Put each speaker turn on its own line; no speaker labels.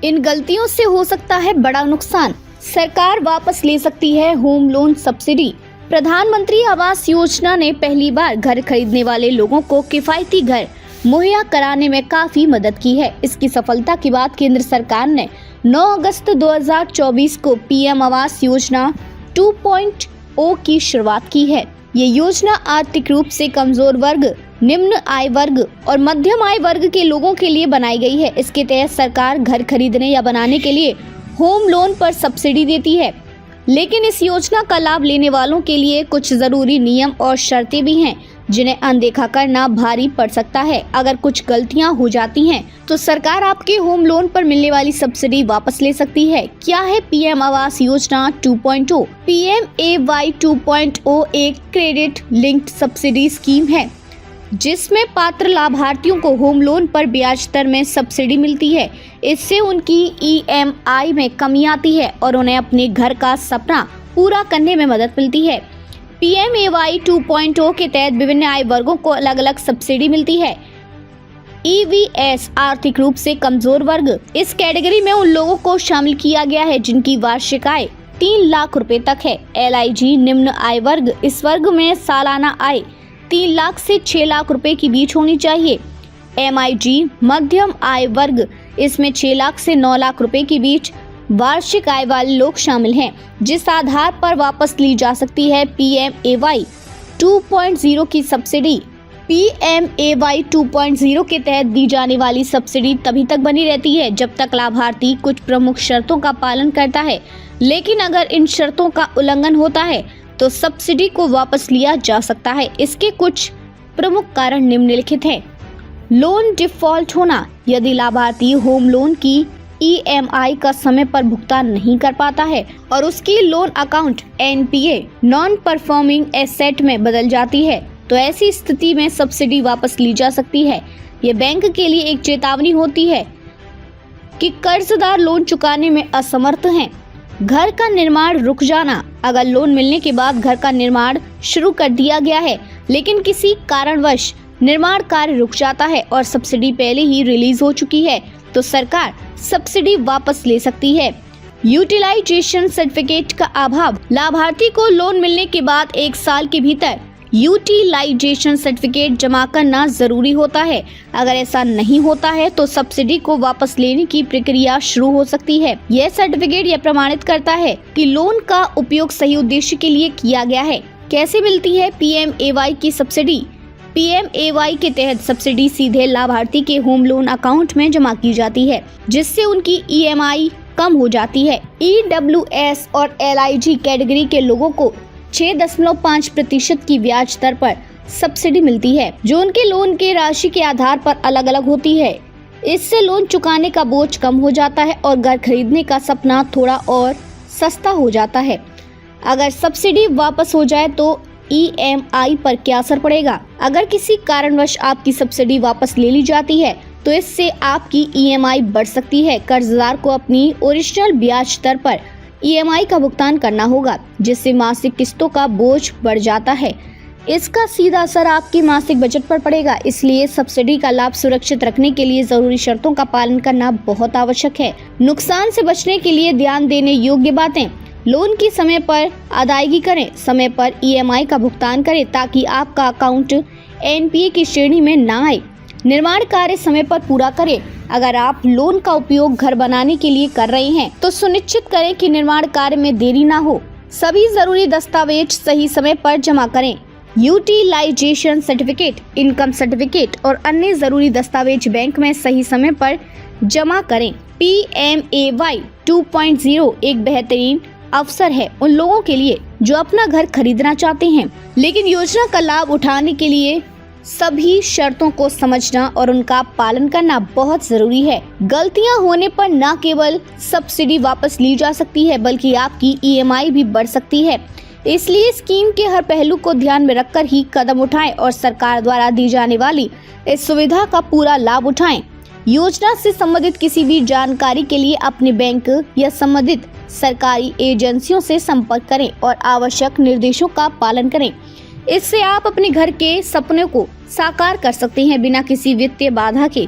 इन गलतियों से हो सकता है बड़ा नुकसान। सरकार वापस ले सकती है होम लोन सब्सिडी। प्रधानमंत्री आवास योजना ने पहली बार घर खरीदने वाले लोगों को किफायती घर मुहैया कराने में काफी मदद की है। इसकी सफलता के बाद केंद्र सरकार ने 9 अगस्त 2024 को पीएम आवास योजना 2.0 की शुरुआत की है। ये योजना आर्थिक रूप से कमजोर वर्ग, निम्न आय वर्ग और मध्यम आय वर्ग के लोगों के लिए बनाई गई है। इसके तहत सरकार घर खरीदने या बनाने के लिए होम लोन पर सब्सिडी देती है, लेकिन इस योजना का लाभ लेने वालों के लिए कुछ जरूरी नियम और शर्तें भी हैं जिन्हें अनदेखा करना भारी पड़ सकता है। अगर कुछ गलतियां हो जाती हैं तो सरकार आपके होम लोन पर मिलने वाली सब्सिडी वापस ले सकती है। क्या है पीएम आवास योजना 2.0? PMAY 2.0 एक क्रेडिट लिंक्ड सब्सिडी स्कीम है जिसमें पात्र लाभार्थियों को होम लोन पर ब्याज दर में सब्सिडी मिलती है। इससे उनकी EMI में कमी आती है और उन्हें अपने घर का सपना पूरा करने में मदद मिलती है। PMAY 2.0 के तहत विभिन्न आय वर्गों को अलग अलग सब्सिडी मिलती है। EVS आर्थिक रूप से कमजोर वर्ग, इस कैटेगरी में उन लोगों को शामिल किया गया है जिनकी वार्षिक आय 3 लाख रुपए तक है। LIG निम्न आय वर्ग, इस वर्ग में सालाना आय 3 लाख से 6 लाख रुपए के बीच होनी चाहिए। MIG मध्यम आय वर्ग, इसमें 6 लाख से 9 लाख रुपए के बीच वार्षिक आय वाले लोग शामिल हैं, जिस आधार पर वापस ली जा सकती है PMAY 2.0 की सब्सिडी। PMAY 2.0 के तहत दी जाने वाली सब्सिडी तभी तक बनी रहती है जब तक लाभार्थी कुछ प्रमुख शर्तों का पालन करता है, लेकिन अगर इन शर्तों का उल्लंघन होता है तो सब्सिडी को वापस लिया जा सकता है। इसके कुछ प्रमुख कारण निम्नलिखित हैं। लोन डिफॉल्ट होना, यदि लाभार्थी होम लोन की EMI का समय पर भुगतान नहीं कर पाता है और उसकी loan account NPA non performing asset में बदल जाती है तो ऐसी स्थिति में सब्सिडी वापस ली जा सकती है। ये बैंक के लिए एक चेतावनी होती है कि कर्जदार लोन चुकाने में असमर्थ हैं। घर का निर्माण रुक जाना, अगर लोन मिलने के बाद घर का निर्माण शुरू कर दिया गया है लेकिन किसी कारणवश निर्माण कार्य रुक जाता है और सब्सिडी पहले ही रिलीज हो चुकी है तो सरकार सब्सिडी वापस ले सकती है। यूटिलाइजेशन सर्टिफिकेट का अभाव, लाभार्थी को लोन मिलने के बाद 1 साल के भीतर यूटिलाइजेशन सर्टिफिकेट जमा करना जरूरी होता है। अगर ऐसा नहीं होता है तो सब्सिडी को वापस लेने की प्रक्रिया शुरू हो सकती है। यह सर्टिफिकेट यह प्रमाणित करता है कि लोन का उपयोग सही उद्देश्य के लिए किया गया है। कैसे मिलती है PMAY की सब्सिडी? PMAY के तहत सब्सिडी सीधे लाभार्थी के होम लोन अकाउंट में जमा की जाती है, जिससे उनकी EMI कम हो जाती है। EWS और LIG कैटेगरी के लोगों को 6.5% की ब्याज दर पर सब्सिडी मिलती है, जो उनके लोन के राशि के आधार पर अलग अलग होती है। इससे लोन चुकाने का बोझ कम हो जाता है और घर खरीदने का सपना थोड़ा और सस्ता हो जाता है। अगर सब्सिडी वापस हो जाए तो EMI पर क्या असर पड़ेगा? अगर किसी कारणवश आपकी सब्सिडी वापस ले ली जाती है तो इससे आपकी EMI बढ़ सकती है। कर्जदार को अपनी ओरिजिनल ब्याज दर पर EMI का भुगतान करना होगा, जिससे मासिक किस्तों का बोझ बढ़ जाता है। इसका सीधा असर आपके मासिक बजट पर पड़ेगा। इसलिए सब्सिडी का लाभ सुरक्षित रखने के लिए जरूरी शर्तों का पालन करना बहुत आवश्यक है। नुकसान से बचने के लिए ध्यान देने योग्य बातें: लोन की समय पर अदायगी करें, समय पर EMI का भुगतान करें ताकि आपका अकाउंट NPA की श्रेणी में ना आए। निर्माण कार्य समय पर पूरा करें। अगर आप लोन का उपयोग घर बनाने के लिए कर रहे हैं तो सुनिश्चित करें कि निर्माण कार्य में देरी ना हो। सभी जरूरी दस्तावेज सही समय पर जमा करें। यूटिलाइजेशन सर्टिफिकेट, इनकम सर्टिफिकेट और अन्य जरूरी दस्तावेज बैंक में सही समय पर जमा करें। PMAY 2.0 एक बेहतरीन अवसर है उन लोगों के लिए जो अपना घर खरीदना चाहते हैं, लेकिन योजना का लाभ उठाने के लिए सभी शर्तों को समझना और उनका पालन करना बहुत जरूरी है। गलतियां होने पर न केवल सब्सिडी वापस ली जा सकती है बल्कि आपकी EMI भी बढ़ सकती है। इसलिए स्कीम के हर पहलू को ध्यान में रखकर ही कदम उठाएं और सरकार द्वारा दी जाने वाली इस सुविधा का पूरा लाभ उठाएं। योजना से संबंधित किसी भी जानकारी के लिए अपने बैंक या संबंधित सरकारी एजेंसियों से संपर्क करें और आवश्यक निर्देशों का पालन करें। इससे आप अपने घर के सपने को साकार कर सकते हैं बिना किसी वित्तीय बाधा के।